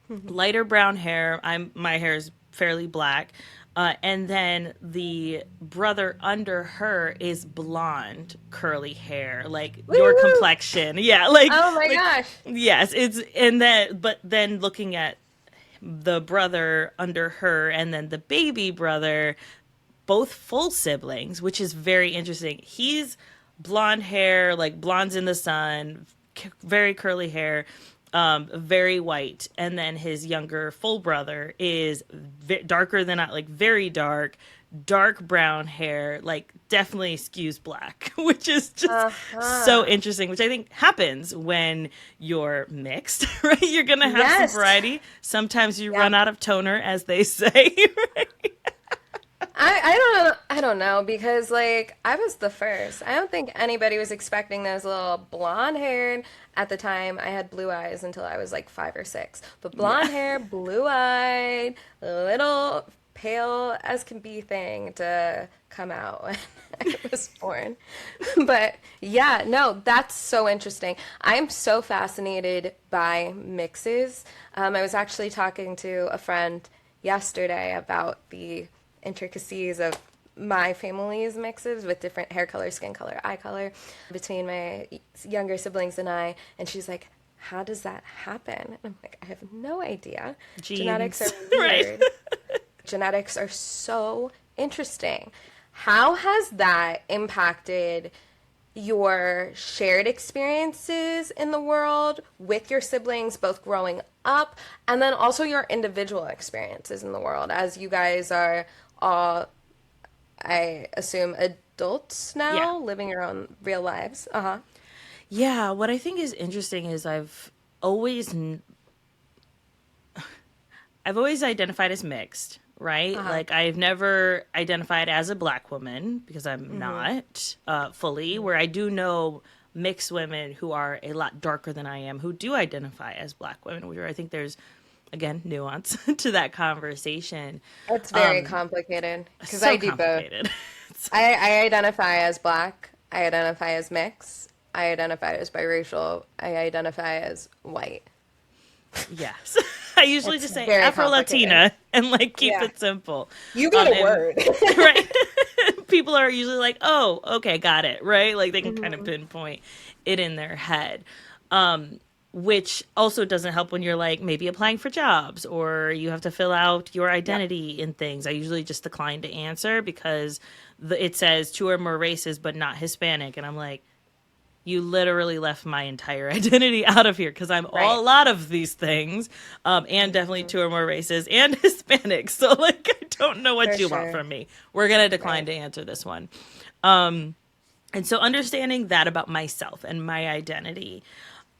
lighter brown hair. My hair is fairly black. And then the brother under her is blonde, curly hair, like your complexion. Yeah, like, oh my gosh. Yes, but then looking at the brother under her and then the baby brother, both full siblings, which is very interesting. He's blonde hair, like blondes in the sun, very curly hair, very white. And then his younger full brother is darker than I, like very dark, dark brown hair, like definitely skews black, which is just so interesting, which I think happens when you're mixed, right? You're going to have some variety. Sometimes you run out of toner, as they say, right? I don't know, because like I was the first. I don't think anybody was expecting those little blonde haired. At the time, I had blue eyes until I was like 5 or 6. But blonde hair, blue eyed, little pale as can be thing to come out when I was born. But yeah, no, that's so interesting. I'm so fascinated by mixes. I was actually talking to a friend yesterday about the intricacies of my family's mixes with different hair color, skin color, eye color between my younger siblings and I. And she's like, how does that happen? And I'm like, I have no idea. Genes. Genetics are weird. Right. Genetics are so interesting. How has that impacted your shared experiences in the world with your siblings, both growing up, and then also your individual experiences in the world, as you guys are all, I assume, adults now, living your own real lives? Yeah, what I think is interesting is I've always identified as mixed, right? Like I've never identified as a Black woman because I'm not fully, where I do know mixed women who are a lot darker than I am who do identify as Black women, where I think there's, again, nuance to that conversation. It's very complicated because so I do both. I identify as Black. I identify as mixed. I identify as biracial. I identify as white. Yes. I usually just say Afro-Latina and like keep it simple. You got a word. Right. People are usually like, oh, okay, got it. Right. Like they can kind of pinpoint it in their head. Which also doesn't help when you're like maybe applying for jobs or you have to fill out your identity in things. I usually just decline to answer because it says 2 or more races, but not Hispanic. And I'm like, you literally left my entire identity out of here because I'm a lot of these things, and definitely 2 or more races and Hispanic. So like, I don't know what you want from me. We're going to decline to answer this one. And so understanding that about myself and my identity,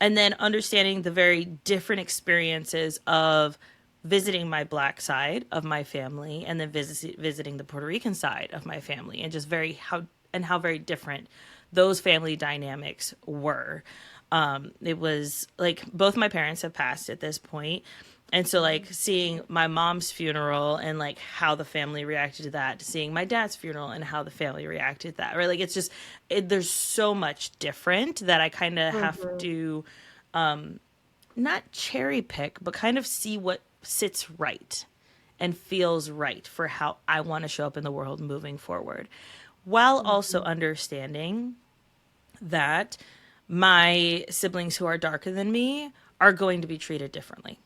and then understanding the very different experiences of visiting my Black side of my family and then visiting the Puerto Rican side of my family, and just how very different those family dynamics were. It was like both my parents have passed at this point. And so like seeing my mom's funeral and like how the family reacted to that, seeing my dad's funeral and how the family reacted to that, right? Like it's just, there's so much different that I kind of have to not cherry pick, but kind of see what sits right and feels right for how I want to show up in the world moving forward, while also understanding that my siblings who are darker than me are going to be treated differently.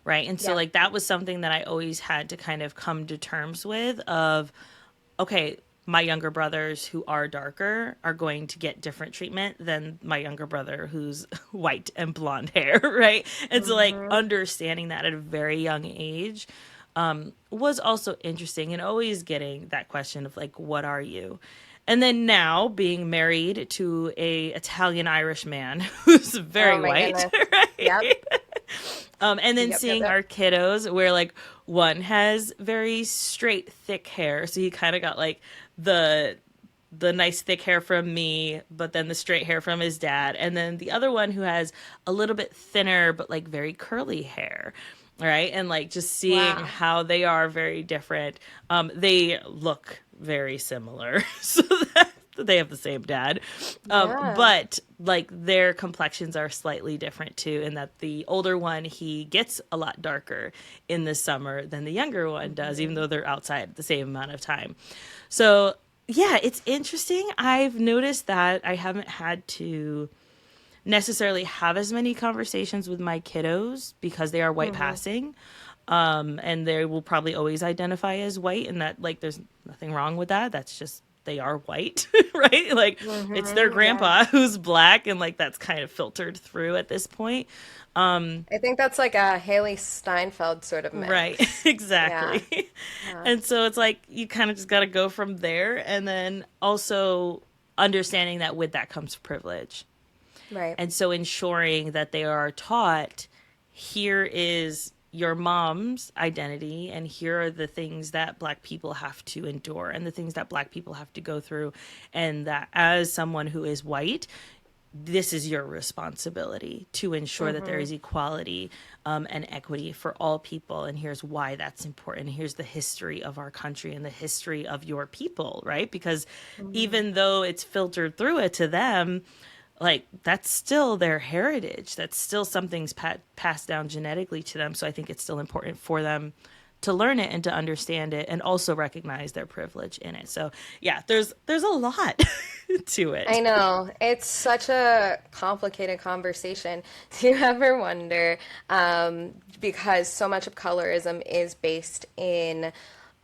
Right. And so like that was something that I always had to kind of come to terms with of, okay, my younger brothers who are darker are going to get different treatment than my younger brother who's white and blonde hair. Right. And so like understanding that at a very young age was also interesting, and always getting that question of like, what are you? And then now being married to a Italian-Irish man who's very white, right? Yep. And then seeing our kiddos where like one has very straight, thick hair. So he kind of got like the nice thick hair from me, but then the straight hair from his dad. And then the other one who has a little bit thinner, but like very curly hair. Right. And like just seeing how they are very different. They look very similar. So that they have the same dad. But like their complexions are slightly different too, in that the older one, he gets a lot darker in the summer than the younger one does, even though they're outside the same amount of time. So yeah, it's interesting. I've noticed that I haven't had to necessarily have as many conversations with my kiddos because they are white passing. And they will probably always identify as white, and that like there's nothing wrong with that. That's just they are white, right? Like it's their grandpa who's Black, and like that's kind of filtered through at this point. I think that's like a Haley Steinfeld sort of mix. Right, exactly. Yeah. And so it's like you kind of just got to go from there, and then also understanding that with that comes privilege. Right. And so ensuring that they are taught, here is your mom's identity, and here are the things that Black people have to endure and the things that Black people have to go through. And that as someone who is white, this is your responsibility to ensure that there is equality and equity for all people. And here's why that's important. Here's the history of our country and the history of your people, right? Because even though it's filtered through it to them, like that's still their heritage. That's still something's passed down genetically to them. So I think it's still important for them to learn it and to understand it, and also recognize their privilege in it. So yeah, there's a lot to it. I know. It's such a complicated conversation. Do you ever wonder, because so much of colorism is based in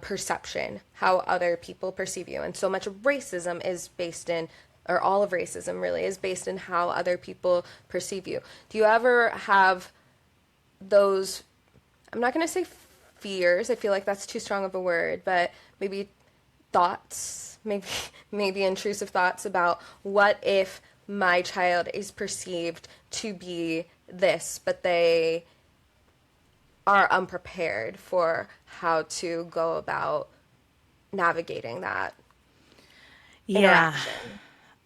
perception, how other people perceive you, and so much of racism is based in, or all of racism really is based in how other people perceive you. Do you ever have those, I'm not going to say fears, I feel like that's too strong of a word, but maybe thoughts, maybe intrusive thoughts about what if my child is perceived to be this, but they are unprepared for how to go about navigating that interaction?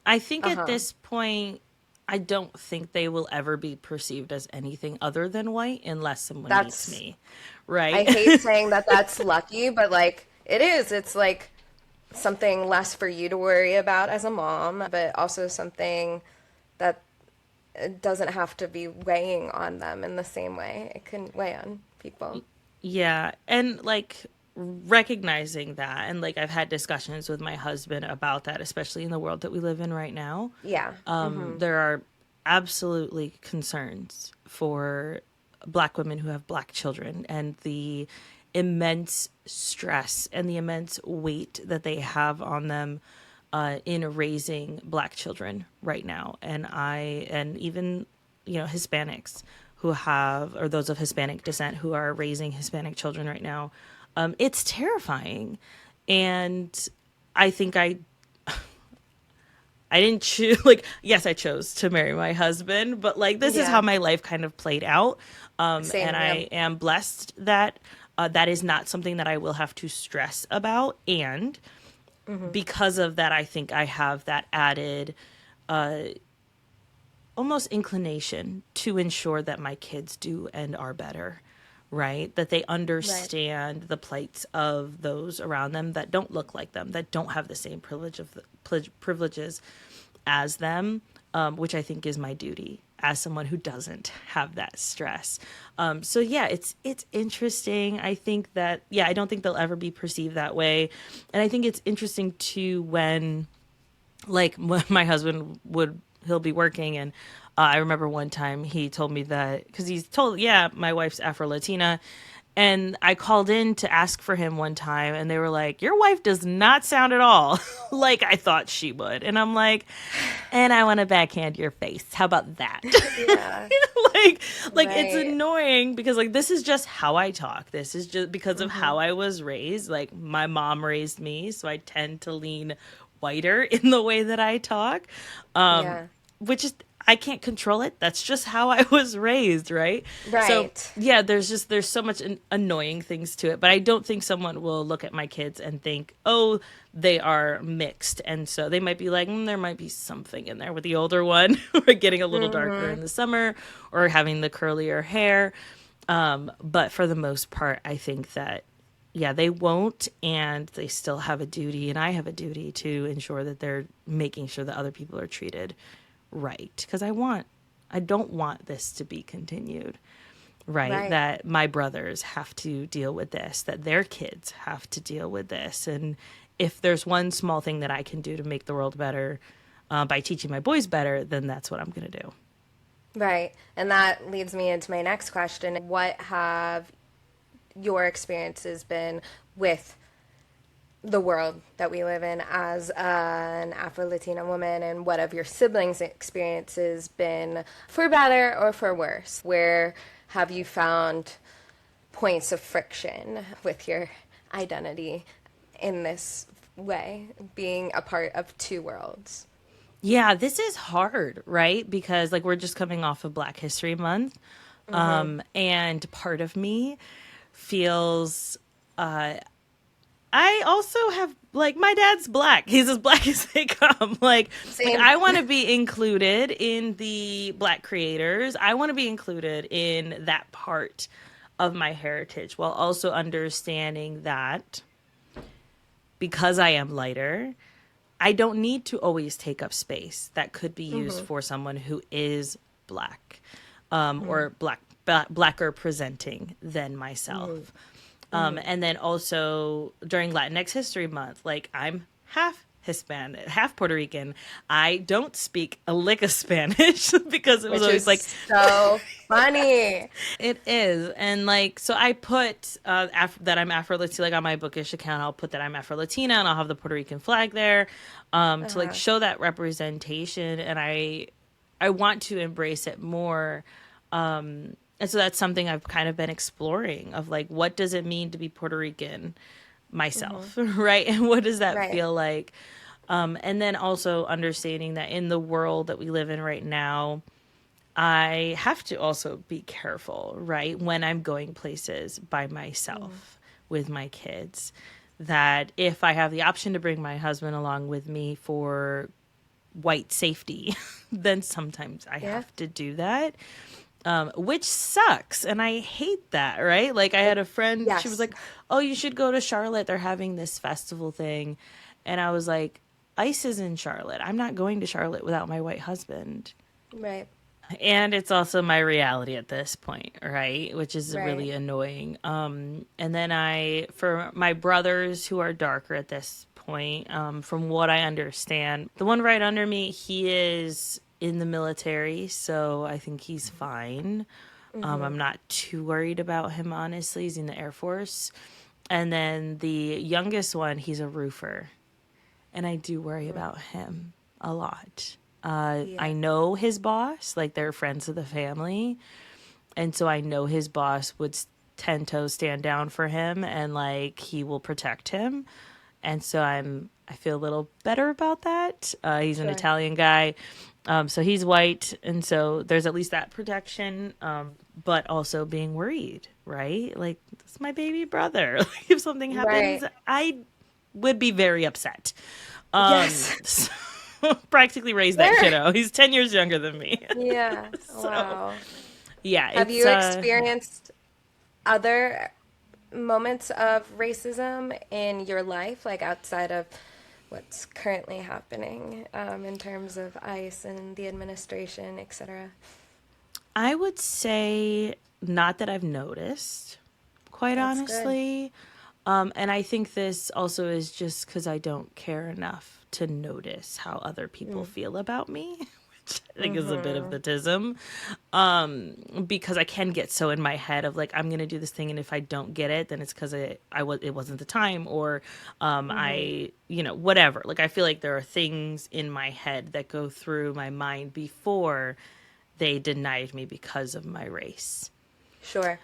I think at this point, I don't think they will ever be perceived as anything other than white unless someone meets me, right? I hate saying that that's lucky, but like it is. It's like something less for you to worry about as a mom, but also something that it doesn't have to be weighing on them in the same way it can weigh on people. Yeah, and like recognizing that, and like I've had discussions with my husband about that, especially in the world that we live in right now. Yeah. There are absolutely concerns for Black women who have Black children, and the immense stress and the immense weight that they have on them in raising Black children right now. And even, Hispanics who have, or those of Hispanic descent who are raising Hispanic children right now. It's terrifying. And I think I didn't choose, like, yes, I chose to marry my husband, but like, this is how my life kind of played out. Same, I am blessed that that is not something that I will have to stress about. And because of that, I think I have that added, almost inclination to ensure that my kids do and are better. Right? That they understand the plights of those around them that don't look like them, that don't have the same privileges as them, which I think is my duty as someone who doesn't have that stress. So yeah, it's interesting. I think that, I don't think they'll ever be perceived that way. And I think it's interesting too when my husband he'll be working, and I remember one time he told me that, because he's told, my wife's Afro-Latina, and I called in to ask for him one time, and they were like, your wife does not sound at all like I thought she would. And I'm like, and I want to backhand your face. How about that? Yeah. It's annoying because like, this is just how I talk. This is just because of how I was raised. Like my mom raised me, so I tend to lean whiter in the way that I talk, which is, I can't control it. That's just how I was raised, right? Right. So there's so much annoying things to it, but I don't think someone will look at my kids and think, oh, they are mixed. And so they might be like, there might be something in there with the older one, or getting a little darker in the summer, or having the curlier hair. But for the most part, I think that, they won't, and they still have a duty, and I have a duty to ensure that they're making sure that other people are treated right, because I don't want this to be continued, right? That my brothers have to deal with this, that their kids have to deal with this. And if there's one small thing that I can do to make the world better by teaching my boys better, then that's what I'm going to do. Right. And that leads me into my next question. What have your experiences been with the world that we live in as an Afro-Latina woman, and what have your siblings' experiences been, for better or for worse? Where have you found points of friction with your identity in this way, being a part of two worlds? Yeah, this is hard, right? Because like we're just coming off of Black History Month. And part of me feels I also have, like, my dad's Black. He's as Black as they come. Like I want to be included in the Black creators. I want to be included in that part of my heritage, while also understanding that because I am lighter, I don't need to always take up space that could be used for someone who is Black, or blacker presenting than myself. And then also during Latinx History Month, like, I'm half Hispanic, half Puerto Rican. I don't speak a lick of Spanish because it was always like so funny. It is. And like, so I put that I'm Afro-Latina, like on my bookish account, I'll put that I'm Afro-Latina, and I'll have the Puerto Rican flag there to like show that representation. And I want to embrace it more. And so that's something I've kind of been exploring, of like, what does it mean to be Puerto Rican myself, right? And what does that feel like? And then also understanding that in the world that we live in right now, I have to also be careful, right? When I'm going places by myself with my kids, that if I have the option to bring my husband along with me for white safety, then sometimes I have to do that. Which sucks. And I hate that, right? Like, I had a friend, she was like, oh, you should go to Charlotte. They're having this festival thing. And I was like, ICE is in Charlotte. I'm not going to Charlotte without my white husband. Right. And it's also my reality at this point, right? Which is really annoying. And then for my brothers who are darker at this point, from what I understand, the one right under me, he is in the military, so I think he's fine. I'm not too worried about him, honestly. He's in the Air Force. And then the youngest one, he's a roofer. And I do worry about him a lot. I know his boss, like, they're friends of the family. And so I know his boss would 10 toes stand down for him, and like, he will protect him. And so I feel a little better about that. He's an Italian guy. So he's white, and so there's at least that protection, but also being worried, right? Like, that's my baby brother. Like, if something happens, I would be very upset. So practically raised that kiddo. He's 10 years younger than me. Yeah. So, wow. Yeah. Have you experienced other moments of racism in your life, like outside of what's currently happening in terms of ICE and the administration, etc.? I would say not that I've noticed, quite That's honestly. And I think this also is just because I don't care enough to notice how other people feel about me, which I think is a bit of the tism. Because I can get so in my head of like, I'm going to do this thing, and if I don't get it, then it's because it wasn't the time, or I, whatever. Like, I feel like there are things in my head that go through my mind before they denied me because of my race. Sure.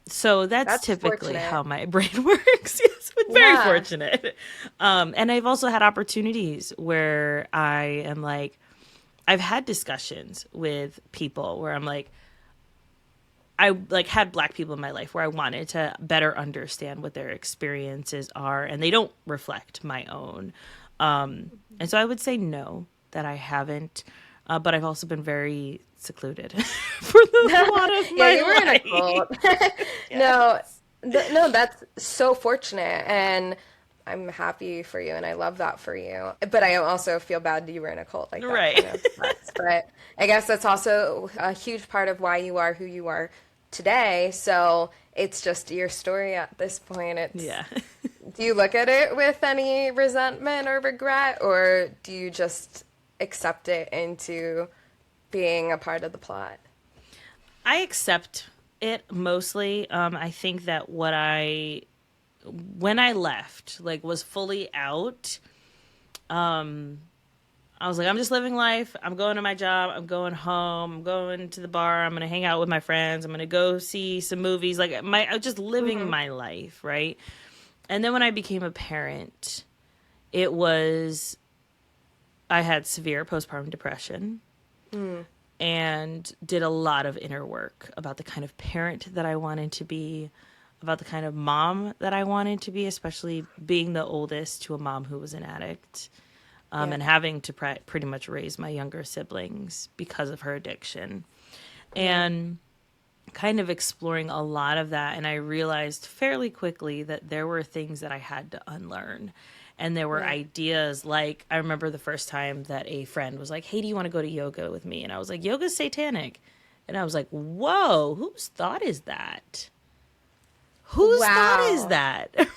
So that's typically fortunate. How my brain works. Yes, but very fortunate. And I've also had opportunities where I am like, I've had discussions with people where I'm like, I like had Black people in my life where I wanted to better understand what their experiences are, and they don't reflect my own. And so I would say no, that I haven't. But I've also been very secluded for a lot of my you were life. In a cult. No, that's so fortunate, and I'm happy for you, and I love that for you. But I also feel bad that you were in a cult like that. Right. Kind of sucks. But I guess that's also a huge part of why you are who you are today. So it's just your story at this point. Do you look at it with any resentment or regret, or do you just accept it into being a part of the plot? I accept it mostly. I think that what I when I left, like was fully out, I was like, I'm just living life. I'm going to my job. I'm going home. I'm going to the bar. I'm going to hang out with my friends. I'm going to go see some movies. Like I was just living my life, right? And then when I became a parent, I had severe postpartum depression and did a lot of inner work about the kind of parent that I wanted to be, about the kind of mom that I wanted to be, especially being the oldest to a mom who was an addict. And having to pretty much raise my younger siblings because of her addiction. And kind of exploring a lot of that. And I realized fairly quickly that there were things that I had to unlearn. And there were ideas like, I remember the first time that a friend was like, hey, do you want to go to yoga with me? And I was like, yoga's satanic. And I was like, whoa, whose thought is that? Whose thought is that? Like,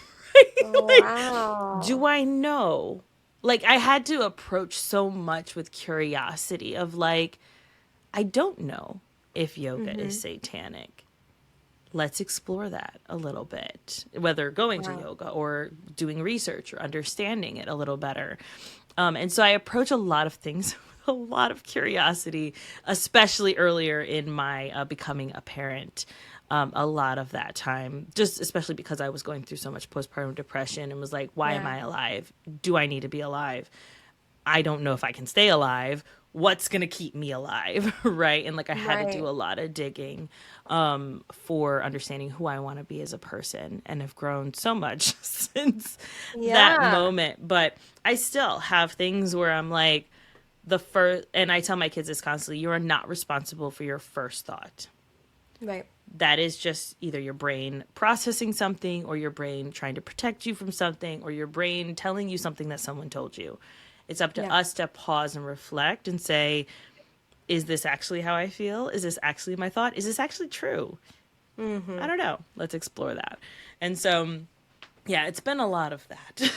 do I know? Like, I had to approach so much with curiosity of like, I don't know if yoga is satanic. Let's explore that a little bit, whether going to yoga or doing research or understanding it a little better. And so I approach a lot of things with a lot of curiosity, especially earlier in my becoming a parent. A lot of that time, just especially because I was going through so much postpartum depression and was like, why am I alive? Do I need to be alive? I don't know if I can stay alive. What's going to keep me alive? Right. And like I had to do a lot of digging for understanding who I want to be as a person, and have grown so much since that moment. But I still have things where I'm like, and I tell my kids this constantly, you are not responsible for your first thought. Right. That is just either your brain processing something, or your brain trying to protect you from something, or your brain telling you something that someone told you. It's up to us to pause and reflect and say, is this actually how I feel? Is this actually my thought? Is this actually true? I don't know. Let's explore that. And so, it's been a lot of that.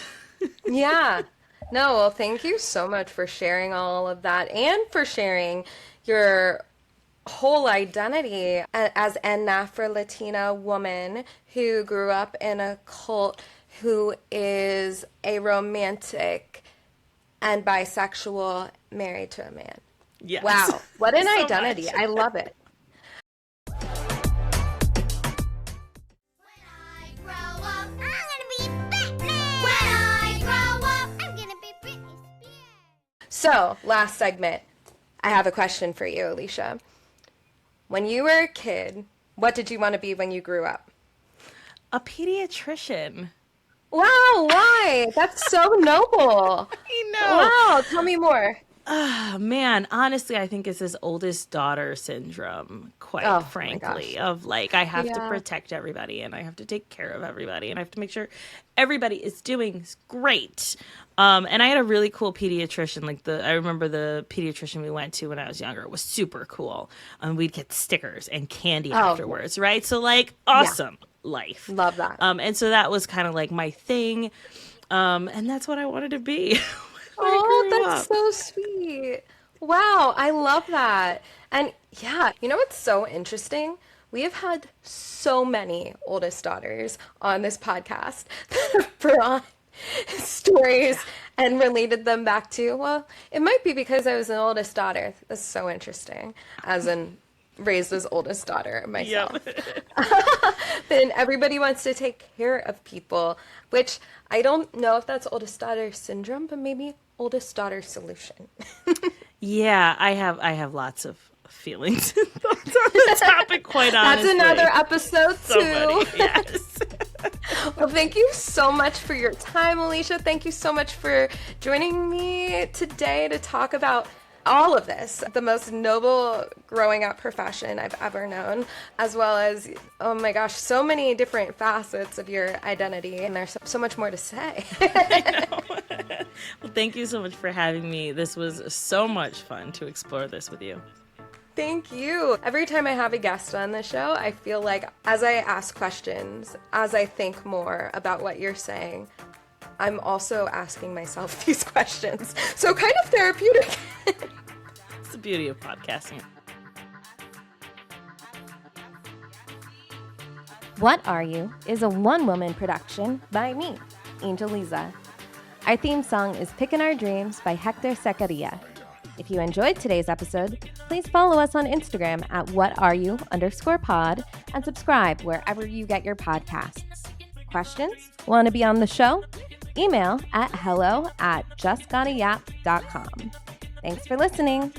No, well, thank you so much for sharing all of that, and for sharing your whole identity as an Afro-Latina woman who grew up in a cult, who is aromantic and bisexual, married to a man. Yes. Wow, what an So identity. much. I love it. So, last segment, I have a question for you, Alesia. When you were a kid, what did you want to be when you grew up? A pediatrician. Wow, why? That's so noble. I know. Wow, tell me more. Man, honestly, I think it's this oldest daughter syndrome, quite frankly, of like, I have to protect everybody, and I have to take care of everybody, and I have to make sure everybody is doing great. And I had a really cool pediatrician. Like I remember the pediatrician we went to when I was younger. It was super cool. We'd get stickers and candy afterwards, right? So like, awesome life. Love that. And so that was kind of like my thing. And that's what I wanted to be. Oh, that's so sweet. Wow, I love that. And you know what's so interesting? We have had so many oldest daughters on this podcast that have brought stories and related them back to, well, it might be because I was an oldest daughter. That's so interesting, as in raised as oldest daughter myself. Then everybody wants to take care of people, which I don't know if that's oldest daughter syndrome, but maybe oldest daughter solution. I have lots of feelings and thoughts on the topic, quite honestly. That's another episode too. Yes. Well, thank you so much for your time, Alesia. Thank you so much for joining me today to talk about all of this, the most noble growing up profession I've ever known, as well as, oh my gosh, so many different facets of your identity, and there's so much more to say. I know. Well, thank you so much for having me. This was so much fun to explore this with you. Thank you. Every time I have a guest on the show, I feel like as I ask questions, as I think more about what you're saying, I'm also asking myself these questions. So kind of therapeutic. It's the beauty of podcasting. What Are You is a one-woman production by me, Angeleaza. Our theme song is Pickin' Our Dreams by Heterosexual. If you enjoyed today's episode, please follow us on Instagram at whatareyu_pod and subscribe wherever you get your podcasts. Questions? Want to be on the show? Email at hello@justgottayap.com. Thanks for listening.